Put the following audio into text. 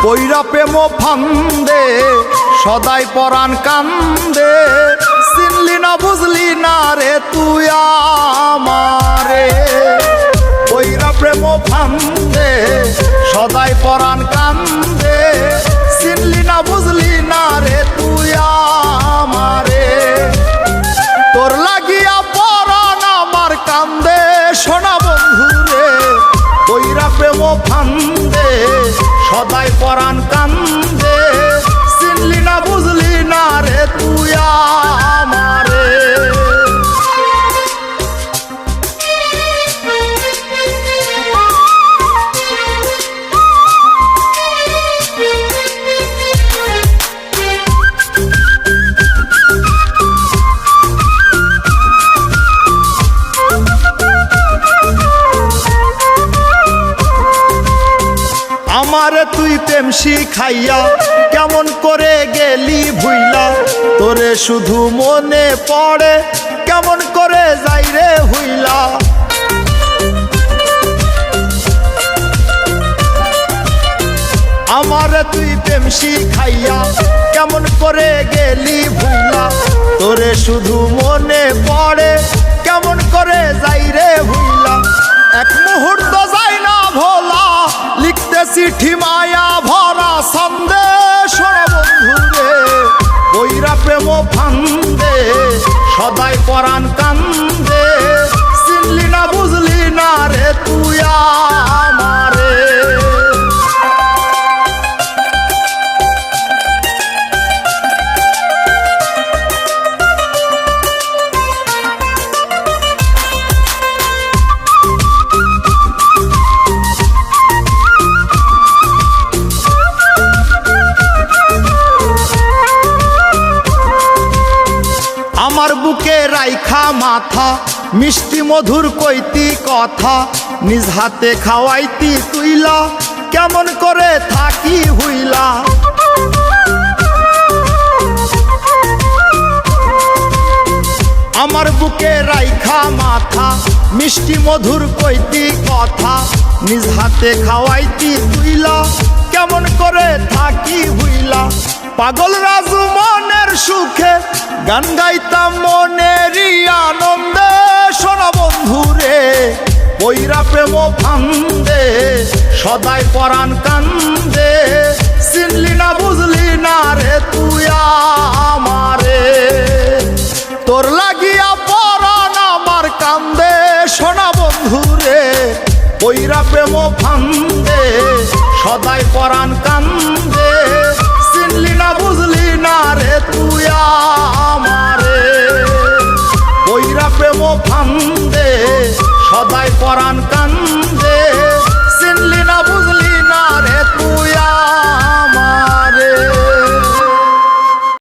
পইরা প্রেম ফান্দে সদাই পরাণ কান্দে, চিনলি না বুঝলি না রে তুই আমারে। পইরা প্রেম ফান্দে সদাই পরাণ কান্দে, চিনলি না বুঝলি না রে তুই আমারে। তোর লাগিয়া পরাণ আমার কান্দে সোনা বন্ধুরে, পইরা প্রেম ফান্দে সদাই পরাণ কান্দে, চিনলি না বুঝলি না রে তুই আমারে। আমারে তুই প্রেম শিখাইয়া কেমন করে গেলি ভুইলা, তোরে শুধু মনে পড়ে কেমন করে যাই রে হুইলা। আমারে তুই প্রেম শিখাইয়া কেমন করে গেলি ভুইলা, তোরে শুধু মনে পড়ে কেমন করে যাই রে হুইলা। এক মুহূর্ত যাই না ভোলা, লিখতে চিঠি মায়া ভরা সন্দেশ বন্ধুরে, পইরা প্রেম ফান্দে সদাই পরাণ কান্দে, চিনলি না বুঝলি না রে তুই আমারে। আমার বুকে রাইখা মাথা মিষ্টি মধুর কইতি কথা, নিজ হাতে খাওয়াইতি তুইলা কেমন করে থাকি হুইলা। আমার বুকে রাইখা মাথা মিষ্টি মধুর কইতি কথা, নিজ হাতে খাওয়াইতি তুইলা কেমন করে থাকি হুইলা। পাগল রাজু মনের সুখে গান গাইতাম মনেরই আনন্দে সোনা বন্ধুরে, পইরা প্রেম ফান্দে সদাই পরাণ কান্দে, চিনলি না বুঝলি না রে তুই আমারে। তোর লাগিয়া পরাণ আমার কান্দে সোনা বন্ধুরে, পইরা প্রেম ফান্দে সদাই পরাণ কান্দে, চিনলি না বুঝলি না রে তুই আমারে। পইরা প্রেম ফান্দে সদাই পরাণ কান্দে।